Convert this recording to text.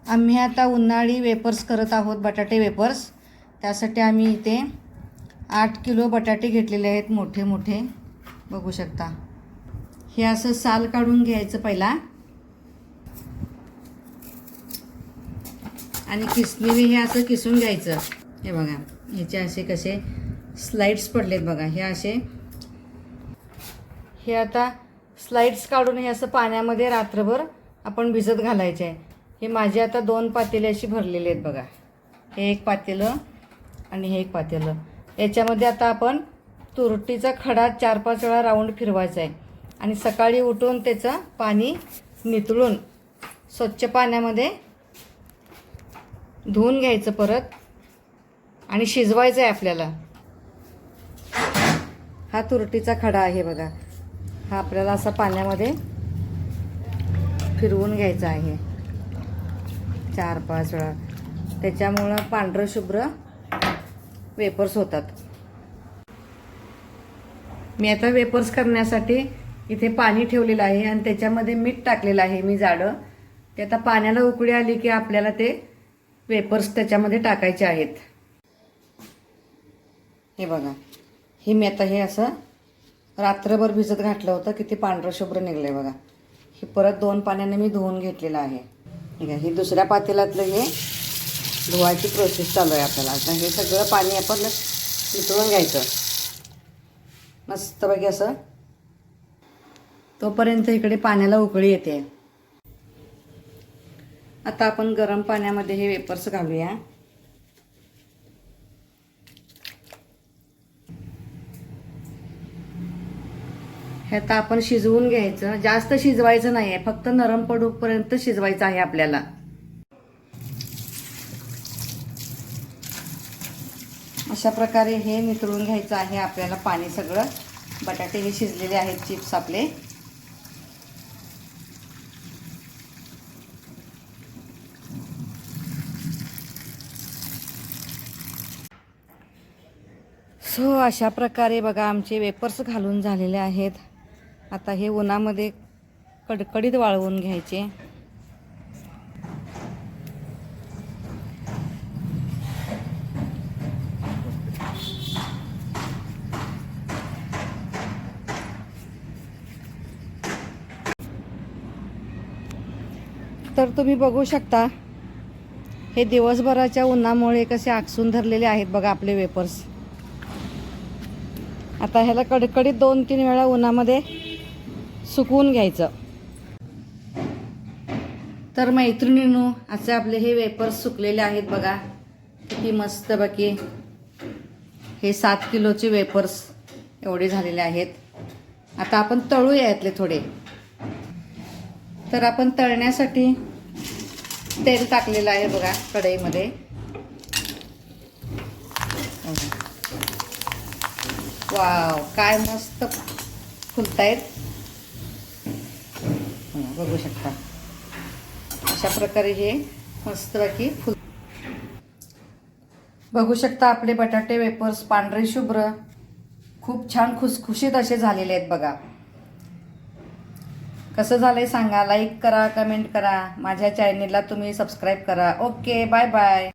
आम्ही आता उन्हाळी वेपर्स करत आहोत, बटाटे वेपर्स. त्यासाठी आम्ही इथे 8 किलो बटाटे घेतलेले आहेत, मोठे मोठे बघू शकता. हे असं साल काढून घ्यायचं पहिला आणि किसणीने हे असं किसून घ्यायचं. हे बघा, ह्याचे असे कसे स्लाइड्स पडलेत बघा. हे असे, हे आता स्लाइड्स काढून हे असं पाण्यामध्ये रात्रभर आपण भिजत घालायचे आहे. हे माझे आता 2 पातेले अशी भरलेले आहेत बघा. हे एक पातेलं आणि हे एक पातेलं. याच्यामध्ये आता आपण तुरटीचा खडा 4-5 वेळा राऊंड फिरवायचा आहे आणि सकाळी उठून त्याचं पाणी नितळून स्वच्छ पाण्यामध्ये धुवून घ्यायचं परत आणि शिजवायचं आहे आपल्याला. हा तुरटीचा खडा आहे बघा. हा आपल्याला असा पाण्यामध्ये फिरवून घ्यायचा आहे 4-5 वेळा. त्याच्यामुळं पांढरं शुभ्र वेपर्स होतात. मी आता वेपर्स करण्यासाठी इथे पाणी ठेवलेलं आहे आणि त्याच्यामध्ये मीठ टाकलेलं आहे मी जाडं. ते आता पाण्याला उकळी आली की आपल्याला ते वेपर्स त्याच्यामध्ये टाकायचे आहेत. हे बघा, हे मी आता हे असं रात्रभर भिजत घातलं होतं. किती पांढरं शुभ्र निघलंय बघा. हे परत 2 पाण्याने मी धुवून घेतलेलं आहे. ठीक आहे, हे दुसऱ्या पातेल्यातलं हे धुवायची प्रोसेस चालू आहे आपल्याला. आता हे सगळं पाणी आपण नितळून घ्यायचं मस्तपैकी असं. तोपर्यंत इकडे पाण्याला उकळी येते. आता आपण गरम पाण्यामध्ये हे वेपर्स घालूया. हे आता आपण शिजवून घ्यायचं. जास्त शिजवायचं नाही आहे, फक्त नरम पडूपर्यंत शिजवायचं आहे आपल्याला. अशा प्रकारे हे नितळून घ्यायचं आहे आपल्याला पाणी सगळं. बटाटे हे शिजलेले आहेत, चिप्स आपले. सो अशा प्रकारे बघा आमचे वेपर्स घालून झालेले आहेत. आता हे उन्हामध्ये कडकडीत वाळवून घ्यायचे. तर तुम्ही बघू शकता हे दिवसभराच्या उन्हामुळे कसे आकसून धरलेले आहेत बघा आपले वेपर्स. आता ह्याला कडकडीत 2-3 वेळा उन्हामध्ये सुकवून घ्यायचं. तर मैत्रिणींनो, असे आपले हे वेपर्स सुकलेले आहेत बघा. किती मस्त बाकी. हे 7 किलोचे वेपर्स एवढे झालेले आहेत. आता आपण तळूया यातले थोडे. तर आपण तळण्यासाठी तेल टाकलेलं आहे बघा कढईमध्ये. वाव, काय मस्त फुलतायत बघू शकता. अशा प्रकारे हे मस्तपैकी बघू शकता. आपले बटाटे वेपर्स पांढरे शुभ्र खूप छान खुसखुशीत असे झालेले आहेत बघा. कसं झालंय सांगा. लाईक करा, कमेंट करा. माझ्या चॅनेलला तुम्ही सबस्क्राईब करा. Okay, bye bye.